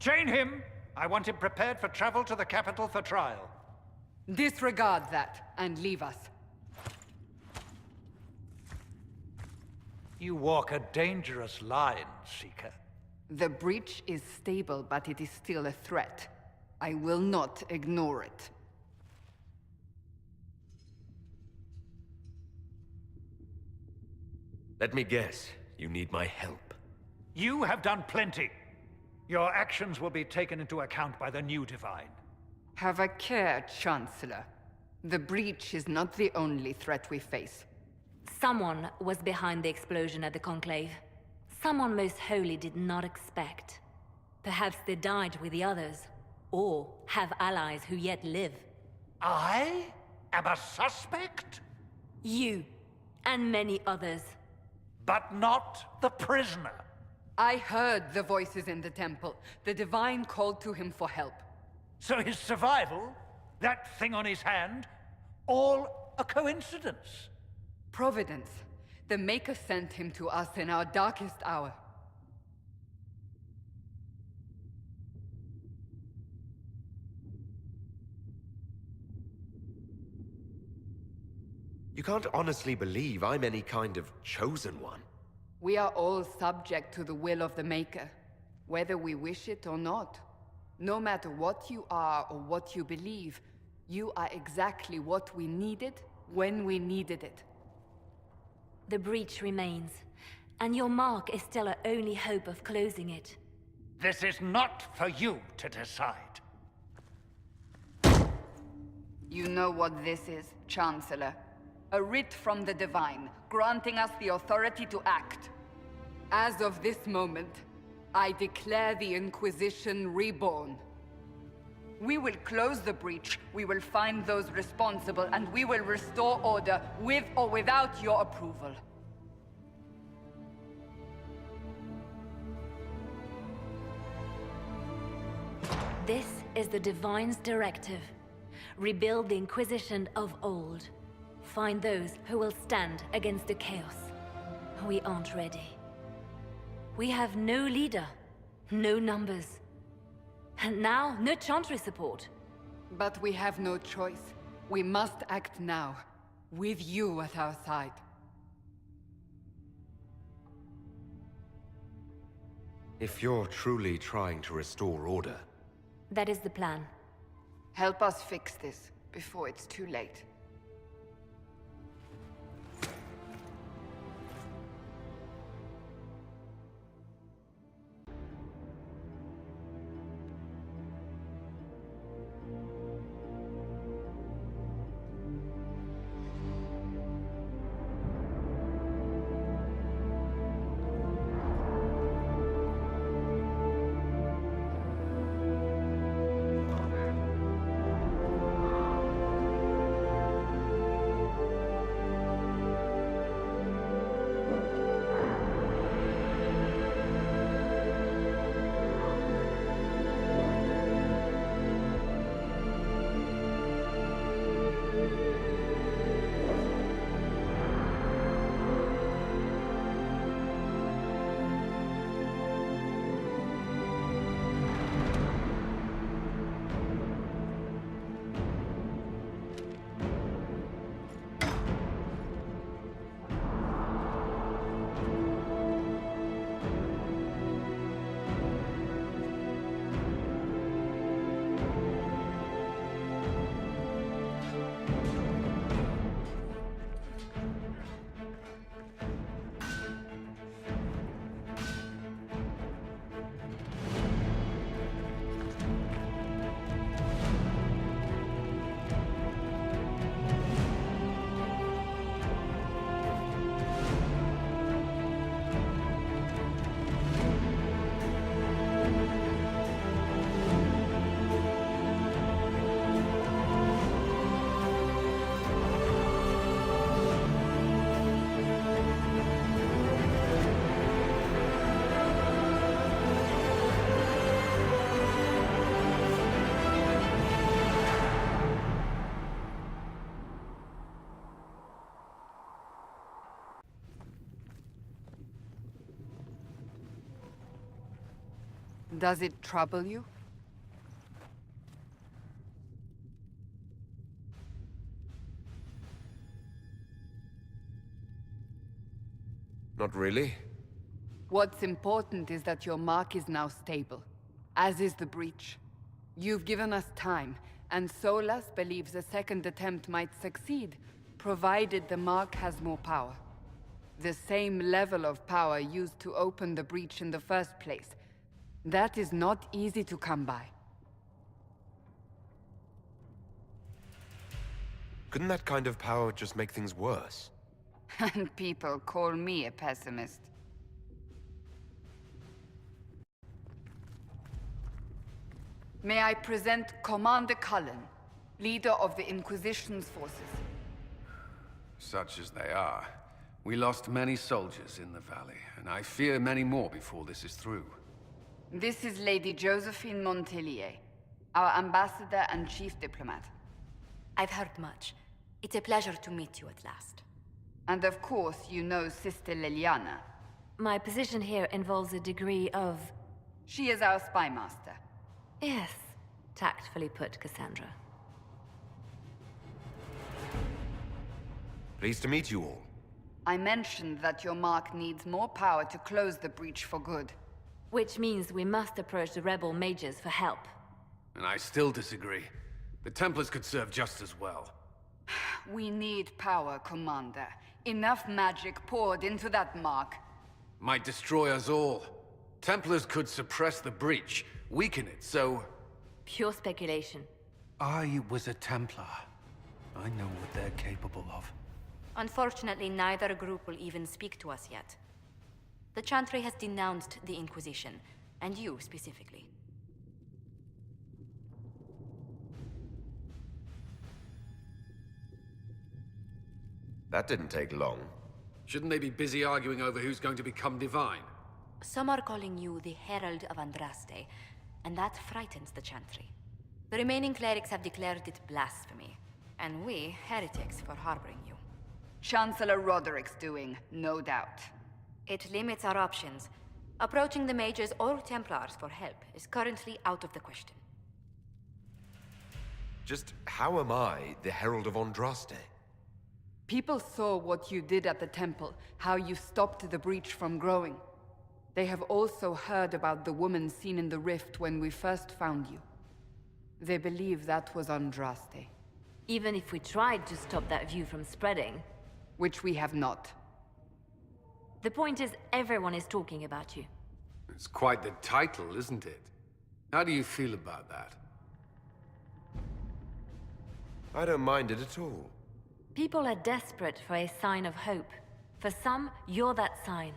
Chain him! I want him prepared for travel to the capital for trial. Disregard that, and leave us. You walk a dangerous line, Seeker. The breach is stable, but it is still a threat. I will not ignore it. Let me guess. You need my help. You have done plenty. Your actions will be taken into account by the new Divine. Have a care, Chancellor. The breach is not the only threat we face. Someone was behind the explosion at the Conclave. Someone most holy did not expect. Perhaps they died with the others, or have allies who yet live. I am a suspect? You, and many others. But not the prisoner. I heard the voices in the temple. The Divine called to him for help. So his survival, that thing on his hand, all a coincidence? Providence. The Maker sent him to us in our darkest hour. You can't honestly believe I'm any kind of chosen one. We are all subject to the will of the Maker, whether we wish it or not. No matter what you are or what you believe, you are exactly what we needed when we needed it. The breach remains, and your mark is still our only hope of closing it. This is not for you to decide. You know what this is, Chancellor. A writ from the Divine, granting us the authority to act. As of this moment, I declare the Inquisition reborn. We will close the breach, we will find those responsible, and we will restore order with or without your approval. This is the Divine's directive. Rebuild the Inquisition of old. Find those who will stand against the chaos. We aren't ready. We have no leader, no numbers. And now, no Chantry support. But we have no choice. We must act now, with you at our side. If you're truly trying to restore order... That is the plan. Help us fix this, before it's too late. Does it trouble you? Not really. What's important is that your mark is now stable, as is the breach. You've given us time, and Solas believes a second attempt might succeed, provided the mark has more power. The same level of power used to open the breach in the first place. That is not easy to come by. Couldn't that kind of power just make things worse? And people call me a pessimist. May I present Commander Cullen, leader of the Inquisition's forces. Such as they are. We lost many soldiers in the valley, and I fear many more before this is through. This is Lady Josephine Montellier, our ambassador and chief diplomat. I've heard much. It's a pleasure to meet you at last. And of course, you know Sister Liliana. My position here involves a degree of... She is our spy master. Yes, tactfully put, Cassandra. Pleased to meet you all. I mentioned that your mark needs more power to close the breach for good. Which means we must approach the rebel mages for help. And I still disagree. The Templars could serve just as well. We need power, Commander. Enough magic poured into that mark. Might destroy us all. Templars could suppress the breach, weaken it, so... Pure speculation. I was a Templar. I know what they're capable of. Unfortunately, neither group will even speak to us yet. The Chantry has denounced the Inquisition, and you specifically. That didn't take long. Shouldn't they be busy arguing over who's going to become divine? Some are calling you the Herald of Andraste, and that frightens the Chantry. The remaining clerics have declared it blasphemy, and we, heretics, for harboring you. Chancellor Roderick's doing, no doubt. It limits our options. Approaching the mages or Templars for help is currently out of the question. Just how am I the Herald of Andraste? People saw what you did at the temple, how you stopped the breach from growing. They have also heard about the woman seen in the rift when we first found you. They believe that was Andraste. Even if we tried to stop that view from spreading. Which we have not. The point is, everyone is talking about you. It's quite the title, isn't it? How do you feel about that? I don't mind it at all. People are desperate for a sign of hope. For some, you're that sign.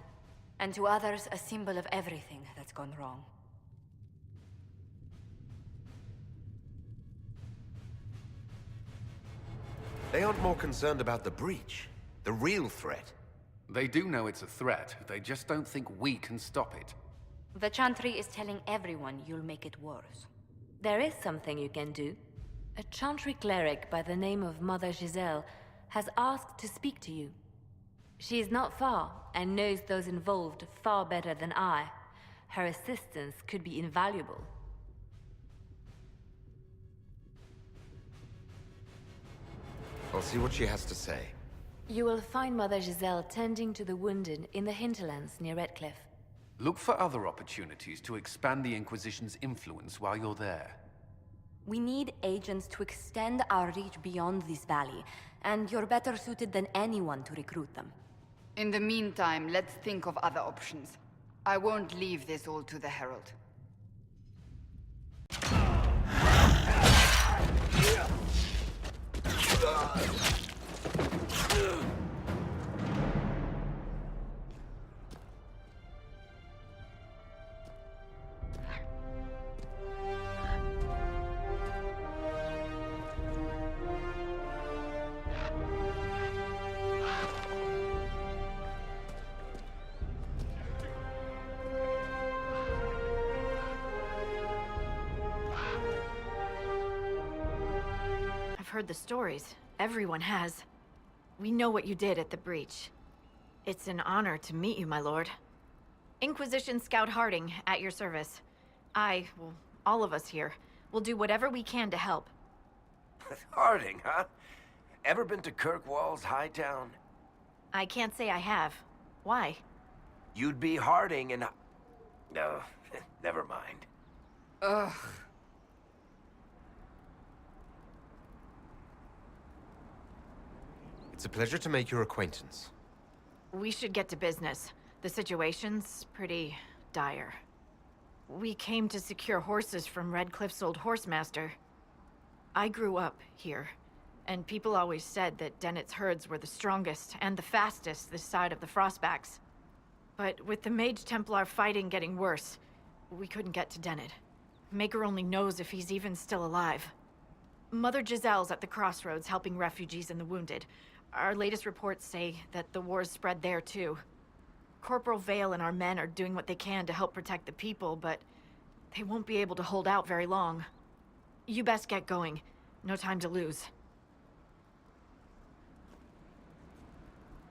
And to others, a symbol of everything that's gone wrong. They aren't more concerned about the breach. The real threat. They do know it's a threat, they just don't think we can stop it. The Chantry is telling everyone you'll make it worse. There is something you can do. A Chantry cleric by the name of Mother Giselle has asked to speak to you. She is not far, and knows those involved far better than I. Her assistance could be invaluable. I'll see what she has to say. You will find Mother Giselle tending to the wounded in the hinterlands near Redcliffe. Look for other opportunities to expand the Inquisition's influence while you're there. We need agents to extend our reach beyond this valley, and you're better suited than anyone to recruit them. In the meantime, let's think of other options. I won't leave this all to the Herald. I've heard the stories. Everyone has. We know what you did at the breach. It's an honor to meet you, my lord. Inquisition Scout Harding, at your service. Well, all of us here, will do whatever we can to help. Harding, huh? Ever been to Kirkwall's Hightown? I can't say I have. Why? You'd be Harding and... No, never mind. Ugh. It's a pleasure to make your acquaintance. We should get to business. The situation's pretty dire. We came to secure horses from Redcliffe's old horsemaster. I grew up here, and people always said that Dennett's herds were the strongest and the fastest this side of the Frostbacks. But with the Mage Templar fighting getting worse, we couldn't get to Dennett. Maker only knows if he's even still alive. Mother Giselle's at the crossroads helping refugees and the wounded. Our latest reports say that the war's spread there too. Corporal Vale and our men are doing what they can to help protect the people, but they won't be able to hold out very long. You best get going. No time to lose.